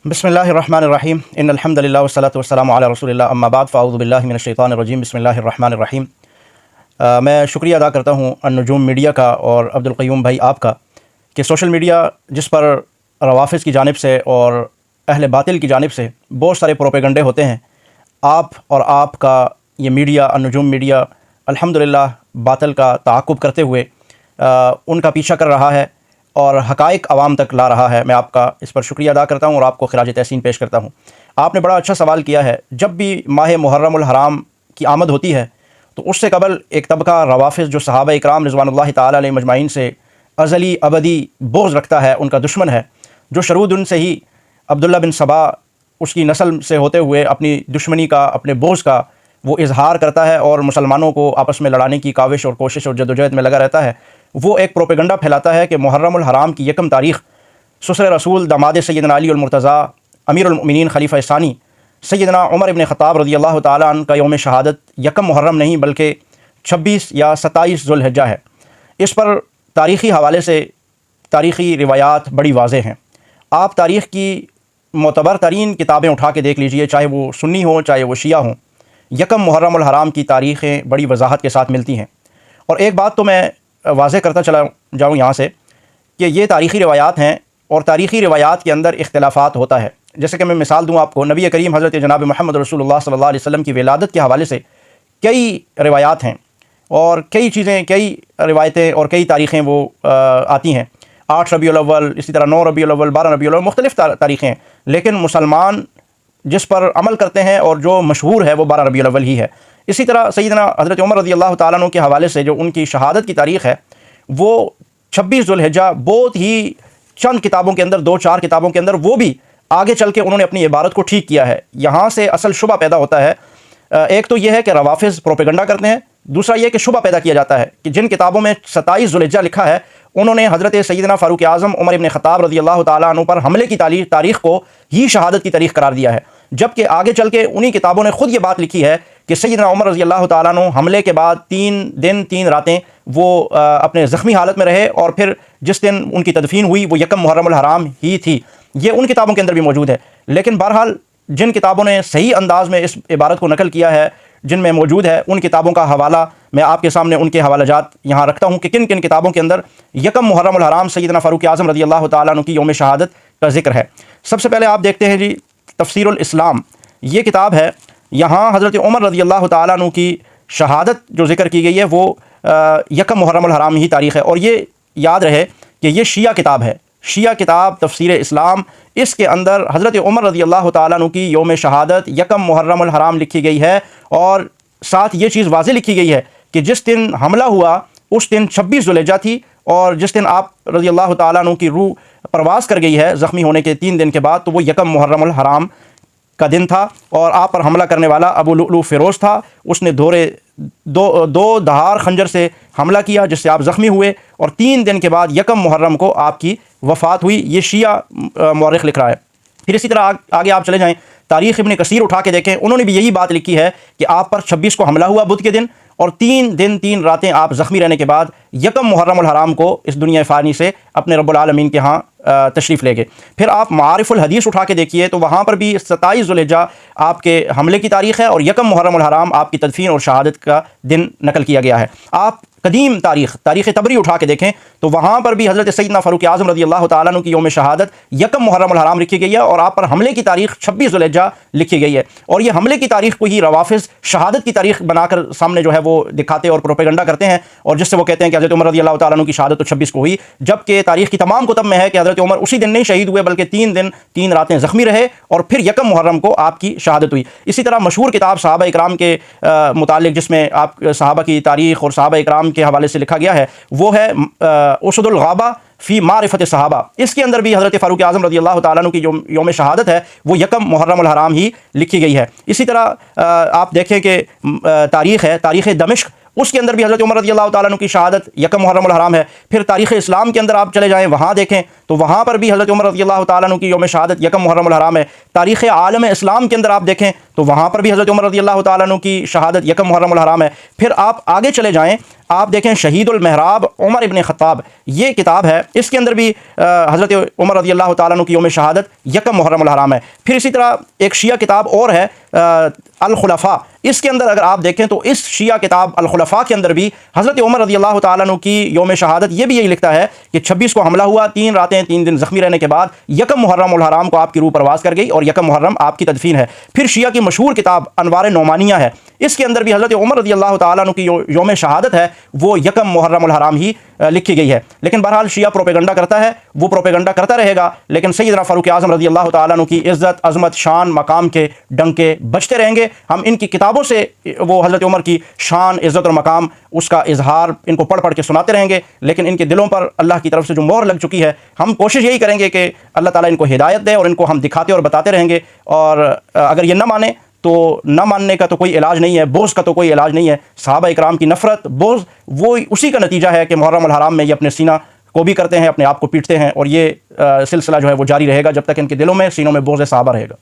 بسم اللہ الرحمن الرحیم ان الحمد للہ والصلاۃ والسلام علی رسول اللہ اما بعد فاعوذ باللہ من الشیطان الرجیم بسم اللہ الرحمن الرحیم۔ میں شکریہ ادا کرتا ہوں النجوم میڈیا کا اور عبدالقیوم بھائی آپ کا کہ سوشل میڈیا جس پر روافض کی جانب سے اور اہل باطل کی جانب سے بہت سارے پروپیگنڈے ہوتے ہیں، آپ اور آپ کا یہ میڈیا النجوم میڈیا الحمدللہ باطل کا تعاقب کرتے ہوئے ان کا پیچھا کر رہا ہے اور حقائق عوام تک لا رہا ہے۔ میں آپ کا اس پر شکریہ ادا کرتا ہوں اور آپ کو خراج تحسین پیش کرتا ہوں۔ آپ نے بڑا اچھا سوال کیا ہے۔ جب بھی ماہ محرم الحرام کی آمد ہوتی ہے تو اس سے قبل ایک طبقہ روافض جو صحابہ اکرام رضوان اللہ تعالی علیہ مجمعین سے ازلی ابدی بغض رکھتا ہے، ان کا دشمن ہے، جو شروع دن سے ہی عبداللہ بن سبا اس کی نسل سے ہوتے ہوئے اپنی دشمنی کا، اپنے بغض کا وہ اظہار کرتا ہے اور مسلمانوں کو آپس میں لڑانے کی کاوش اور کوشش اور جدوجہد میں لگا رہتا ہے، وہ ایک پروپیگنڈا پھیلاتا ہے کہ محرم الحرام کی یکم تاریخ سسر رسول داماد سیدنا علی المرتضیٰ امیر المؤمنین خلیفہ ثانی سیدنا عمر ابن خطاب رضی اللہ تعالیٰ عنہ کا یوم شہادت یکم محرم نہیں بلکہ 26 یا 27 ذوالحجہ ہے۔ اس پر تاریخی حوالے سے تاریخی روایات بڑی واضح ہیں۔ آپ تاریخ کی معتبر ترین کتابیں اٹھا کے دیکھ لیجئے، چاہے وہ سنی ہوں چاہے وہ شیعہ ہوں، یکم محرم الحرام کی تاریخیں بڑی وضاحت کے ساتھ ملتی ہیں۔ اور ایک بات تو میں واضح کرتا چلا جاؤں یہاں سے کہ یہ تاریخی روایات ہیں اور تاریخی روایات کے اندر اختلافات ہوتا ہے۔ جیسے کہ میں مثال دوں آپ کو، نبی کریم حضرت جناب محمد رسول اللہ صلی اللہ علیہ وسلم کی ولادت کے حوالے سے کئی روایات ہیں اور کئی چیزیں، کئی روایتیں اور کئی تاریخیں وہ آتی ہیں۔ 8 ربیع الاول، اسی طرح 9 ربیع الاول، 12 ربیع الاول، مختلف تاریخیں ہیں، لیکن مسلمان جس پر عمل کرتے ہیں اور جو مشہور ہے وہ 12 ربیع الاول ہی ہے۔ اسی طرح سیدنا حضرت عمر رضی اللہ تعالیٰ عنہ کے حوالے سے جو ان کی شہادت کی تاریخ ہے وہ 26 ذوالحجہ، بہت ہی چند کتابوں کے اندر، 2-4 کتابوں کے اندر، وہ بھی آگے چل کے انہوں نے اپنی عبارت کو ٹھیک کیا ہے۔ یہاں سے اصل شبہ پیدا ہوتا ہے۔ ایک تو یہ ہے کہ روافض پروپیگنڈا کرتے ہیں، دوسرا یہ کہ شبہ پیدا کیا جاتا ہے کہ جن کتابوں میں 27 ذوالحجہ لکھا ہے انہوں نے حضرت سیدنا فاروق اعظم عمر ابن خطاب رضی اللہ تعالیٰ عنہ پر حملے کی تاریخ کو ہی شہادت کی تاریخ قرار دیا ہے، جبکہ آگے چل کے انہی کتابوں نے خود یہ بات لکھی ہے کہ سیدنا عمر رضی اللہ تعالیٰ عنہ حملے کے بعد 3 دن 3 راتیں وہ اپنے زخمی حالت میں رہے اور پھر جس دن ان کی تدفین ہوئی وہ یکم محرم الحرام ہی تھی۔ یہ ان کتابوں کے اندر بھی موجود ہے، لیکن بہرحال جن کتابوں نے صحیح انداز میں اس عبارت کو نقل کیا ہے، جن میں موجود ہے، ان کتابوں کا حوالہ میں آپ کے سامنے ان کے حوالہ جات یہاں رکھتا ہوں کہ کن کن کتابوں کے اندر یکم محرم الحرام سیدنا فاروق اعظم رضی اللہ تعالیٰ عنہ کی یوم شہادت کا ذکر ہے۔ سب سے پہلے آپ دیکھتے ہیں جی تفسیر الاسلام، یہ کتاب ہے۔ یہاں حضرت عمر رضی اللہ تعالیٰ عنہ کی شہادت جو ذکر کی گئی ہے وہ یکم محرم الحرام ہی تاریخ ہے، اور یہ یاد رہے کہ یہ شیعہ کتاب ہے، شیعہ کتاب تفسیر اسلام، اس کے اندر حضرت عمر رضی اللہ تعالیٰ عنہ کی یوم شہادت یکم محرم الحرام لکھی گئی ہے، اور ساتھ یہ چیز واضح لکھی گئی ہے کہ جس دن حملہ ہوا اس دن 26 ذوالحجہ تھی، اور جس دن آپ رضی اللہ تعالیٰ عنہ کی روح پرواز کر گئی ہے زخمی ہونے کے 3 دن کے بعد، تو وہ یکم محرم الحرام کا دن تھا، اور آپ پر حملہ کرنے والا ابو لؤلؤ فیروز تھا۔ اس نے دو دھار خنجر سے حملہ کیا جس سے آپ زخمی ہوئے، اور 3 دن کے بعد یکم محرم کو آپ کی وفات ہوئی۔ یہ شیعہ مورخ لکھ رہا ہے۔ پھر اسی طرح آگے آپ چلے جائیں، تاریخ ابن کثیر اٹھا کے دیکھیں، انہوں نے بھی یہی بات لکھی ہے کہ آپ پر 26 کو حملہ ہوا بدھ کے دن، اور 3 دن 3 راتیں آپ زخمی رہنے کے بعد یکم محرم الحرام کو اس دنیا فانی سے اپنے رب العالمین کے ہاں تشریف لے گئے۔ پھر آپ معارف الحدیث اٹھا کے دیکھیے تو وہاں پر بھی 27 ذوالحجہ آپ کے حملے کی تاریخ ہے، اور یکم محرم الحرام آپ کی تدفین اور شہادت کا دن نقل کیا گیا ہے۔ آپ قدیم تاریخ تبری اٹھا کے دیکھیں تو وہاں پر بھی حضرت سیدنا فاروق اعظم رضی اللہ تعالیٰ عنہ کی یوم شہادت یکم محرم الحرام لکھی گئی ہے، اور آپ پر حملے کی تاریخ 26 ذوالحجہ لکھی گئی ہے، اور یہ حملے کی تاریخ کو ہی روافض شہادت کی تاریخ بنا کر سامنے جو ہے وہ دکھاتے اور پروپیگنڈا کرتے ہیں، اور جس سے وہ کہتے ہیں کہ حضرت عمر رضی اللہ تعالیٰ عنہ کی شہادت تو 26 کو ہوئی، جبکہ تاریخ کی تمام کتب میں ہے کہ حضرت عمر اسی دن نہیں شہید ہوئے بلکہ 3 دن 3 راتیں زخمی رہے، اور پھر یکم محرم کو آپ کی شہادت ہوئی۔ اسی طرح مشہور کتاب صحابہ اکرام کے متعلق جس میں آپ صحابہ کی تاریخ اور صحابہ اکرام کے حوالے سے لکھا گیا ہے وہ ہے اسد الغابہ فی معرفت صحابہ۔ اس کے اندر بھی حضرت فاروق اعظم رضی اللہ تعالیٰ عنہ کی جو یوم شہادت ہے وہ یکم محرم الحرام ہی لکھی گئی ہے۔ اسی طرح آپ دیکھیں کہ تاریخ ہے، تاریخ دمشق، اس کے اندر بھی حضرت عمر رضی اللہ تعالیٰ عنہ کی شہادت یکم محرم الحرام ہے۔ پھر تاریخ اسلام کے اندر آپ چلے جائیں، وہاں دیکھیں تو وہاں پر بھی حضرت عمر رضی اللہ تعالیٰ عنہ کی یوم شہادت یکم محرم الحرام ہے۔ تاریخ عالم اسلام کے اندر آپ دیکھیں تو وہاں پر بھی حضرت عمر رضی اللہ تعالیٰ عنہ کی شہادت یکم محرم الحرام ہے۔ پھر آپ آگے چلے جائیں، آپ دیکھیں شہید المحراب عمر ابن خطاب، یہ کتاب ہے، اس کے اندر بھی حضرت عمر رضی اللہ تعالیٰ عنہ کی یوم شہادت یکم محرم الحرام ہے۔ پھر اسی طرح ایک شیعہ کتاب اور ہے الخلفاء، اس کے اندر اگر آپ دیکھیں تو اس شیعہ کتاب الخلفاء کے اندر بھی حضرت عمر رضی اللہ تعالیٰ عنہ کی یوم شہادت یہ بھی یہی لکھتا ہے کہ 26 کو حملہ ہوا، 3 راتیں 3 دن زخمی رہنے کے بعد یکم محرم الحرام کو آپ کی روح پرواز کر گئی اور یکم محرم آپ کی تدفین ہے۔ پھر شیعہ کی مشہور کتاب انوار نعمانیہ ہے، اس کے اندر بھی حضرت عمر رضی اللہ تعالیٰ عنہ کی یوم شہادت ہے وہ یکم محرم الحرام ہی لکھی گئی ہے۔ لیکن بہرحال شیعہ پروپیگنڈا کرتا ہے، وہ پروپیگنڈا کرتا رہے گا، لیکن سیدنا فاروق اعظم رضی اللہ تعالیٰ عنہ کی عزت، عظمت، شان، مقام کے ڈنکے بجتے رہیں گے۔ ہم ان کی کتابوں سے وہ حضرت عمر کی شان، عزت اور مقام، اس کا اظہار ان کو پڑھ کے سناتے رہیں گے، لیکن ان کے دلوں پر اللہ کی طرف سے جو مہر لگ چکی ہے، ہم کوشش یہی کریں گے کہ اللہ تعالیٰ ان کو ہدایت دے اور ان کو ہم دکھاتے اور بتاتے رہیں گے۔ اور اگر یہ نہ مانیں تو نہ ماننے کا تو کوئی علاج نہیں ہے، بغض کا تو کوئی علاج نہیں ہے۔ صحابہ اکرام کی نفرت، بغض، وہ اسی کا نتیجہ ہے کہ محرم الحرام میں یہ اپنے سینہ کو بھی کرتے ہیں، اپنے آپ کو پیٹتے ہیں، اور یہ سلسلہ جو ہے وہ جاری رہے گا جب تک ان کے دلوں میں، سینوں میں بغض صحابہ رہے گا۔